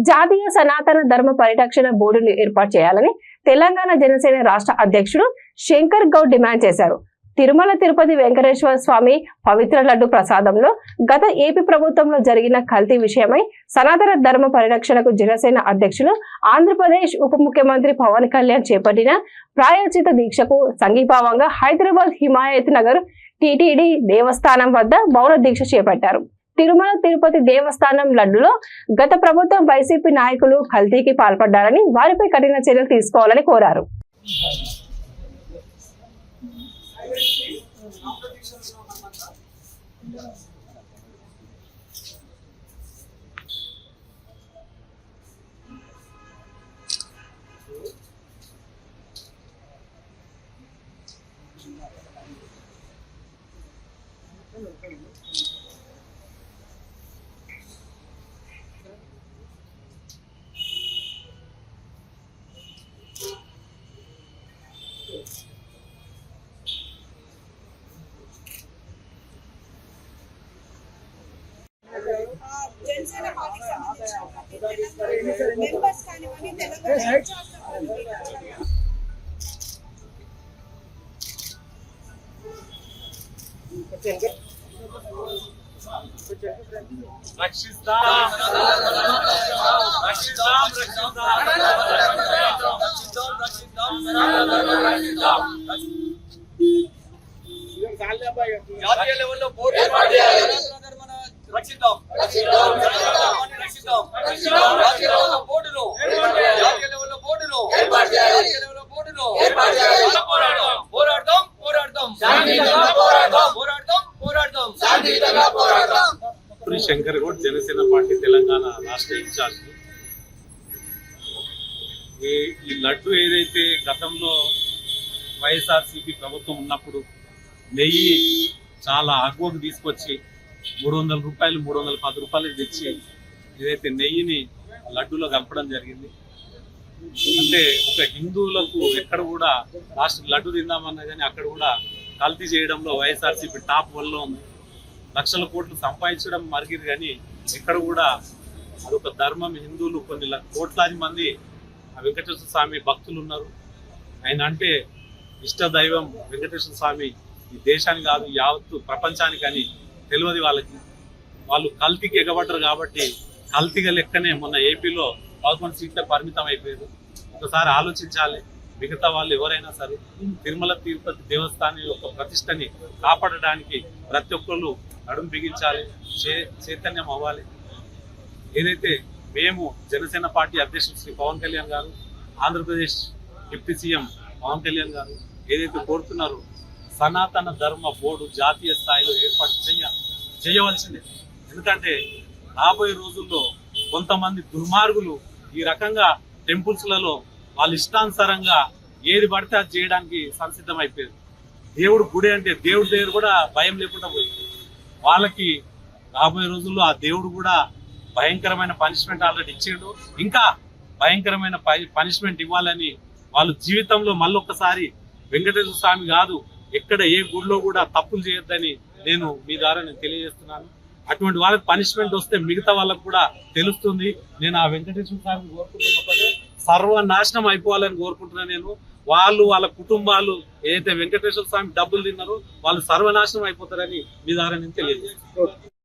జాతీయ సనాతన ధర్మ పరిరక్షణ బోర్డును ఏర్పాటు చేయాలని తెలంగాణ జనసేన రాష్ట్ర అధ్యక్షుడు శంకర్ గౌడ్ డిమాండ్ చేశారు. తిరుమల తిరుపతి వెంకటేశ్వర స్వామి పవిత్ర లడ్డు ప్రసాదంలో గత ఏపీ ప్రభుత్వంలో జరిగిన కల్తీ విషయమై సనాతన ధర్మ పరిరక్షణకు జనసేన అధ్యక్షులు ఆంధ్రప్రదేశ్ ఉప ముఖ్యమంత్రి పవన్ కళ్యాణ్ చేపట్టిన ప్రాయోజిత దీక్షకు సంఘీభావంగా హైదరాబాద్ హిమాయత్ నగర్ టీటీడీ దేవస్థానం వద్ద మౌన దీక్ష చేపట్టారు. తిరుమల తిరుపతి దేవస్థానం లడ్డులో గత ప్రభుత్వం వైసీపీ నాయకులు కల్తీకి పాల్పడ్డారని, వారిపై కఠిన చర్యలు తీసుకోవాలని కోరారు. జనసేన పార్టీకి సంబంధించిన మెంబర్స్ కానివ్వండి, తెలంగాణ జాతీయ లెవెల్లో బోర్డు ఏర్పాటు చేయాలి. రక్షిద్దాం జాతీయ లెవెల్లో బోర్డును జాతీయ లెవెల్లో బోర్డును జాతీయ లెవెల్లో బోర్డును పోరాడతాం శంకర్ గౌడ్ జనసేన పార్టీ తెలంగాణ రాష్ట్ర ఇన్ఛార్జ్. ఈ లడ్డు ఏదైతే గతంలో వైఎస్ఆర్సీపీ ప్రభుత్వం ఉన్నప్పుడు నెయ్యి చాలా అగ్గువకు తీసుకొచ్చి 300 రూపాయలు 310 రూపాయలు తెచ్చి ఏదైతే నెయ్యిని లడ్డూలో కలపడం జరిగింది. అంటే ఒక హిందువులకు ఎక్కడ కూడా రాష్ట్ర లడ్డు తిందామన్నా కానీ అక్కడ కూడా కల్తీ చేయడంలో వైఎస్ఆర్సీపీ టాప్ వల్ల ఉంది. లక్షల కోట్లు సంపాదించడం మరిగిరు కానీ ఎక్కడ కూడా అదొక ధర్మం. హిందువులు కొన్ని కోట్లాది మంది ఆ వెంకటేశ్వర స్వామి భక్తులు ఉన్నారు. ఆయన అంటే ఇష్ట దైవం వెంకటేశ్వర స్వామి ఈ దేశానికి కాదు యావత్తు ప్రపంచానికి అని తెలియదు వాళ్ళకి. వాళ్ళు కల్తీకి ఎగబడ్డరు కాబట్టి కల్తీగా లెక్కనే మొన్న ఏపీలో 11 సీట్లకు పరిమితం అయిపోయారు. ఒకసారి ఆలోచించాలి. మిగతా వాళ్ళు ఎవరైనా సరే తిరుమల తిరుపతి దేవస్థానం యొక్క ప్రతిష్టని కాపాడడానికి ప్రతి ఒక్కళ్ళు నడుము బిగించాలి, చైతన్యం అవ్వాలి. ఏదైతే మేము జనసేన పార్టీ అధ్యక్షుడు శ్రీ పవన్ కళ్యాణ్ గారు, ఆంధ్రప్రదేశ్ డిప్యూటీ సీఎం పవన్ కళ్యాణ్ గారు ఏదైతే కోరుతున్నారో సనాతన ధర్మ బోర్డు జాతీయ స్థాయిలో ఏర్పాటు చేయవలసిందే. ఎందుకంటే రాబోయే రోజుల్లో కొంతమంది దుర్మార్గులు ఈ రకంగా టెంపుల్స్లలో వాళ్ళ ఇష్టానుసారంగా ఏది పడితే అది చేయడానికి సంసిద్ధం అయిపోయారు. దేవుడు గుడి అంటే దేవుడి దగ్గర కూడా భయం లేకుండా పోయింది. వాళ్ళకి రాబోయే రోజుల్లో ఆ దేవుడు కూడా భయంకరమైన పనిష్మెంట్ ఆల్రెడీ ఇచ్చిండు. ఇంకా భయంకరమైన పనిష్మెంట్ ఇవ్వాలని వాళ్ళు జీవితంలో మళ్ళొక్కసారి వెంకటేశ్వర స్వామి కాదు ఎక్కడ ఏ గుడిలో కూడా తప్పులు చేయొద్దని నేను మీ ద్వారా తెలియజేస్తున్నాను. అటువంటి వాళ్ళకి పనిష్మెంట్ వస్తే మిగతా వాళ్ళకు కూడా తెలుస్తుంది. నేను ఆ వెంకటేశ్వర స్వామిని కోరుకుంటున్నప్పుడే సర్వనాశనం అయిపోవాలని కోరుకుంటున్నాను. నేను వాళ్ళ కుటుంబాలు ఏదైతే వెంకటేశ్వర స్వామి డబ్బులు తిన్నారో వాళ్ళు సర్వనాశనం అయిపోతారని మీ ద్వారా నేను తెలియజేస్తున్నాను.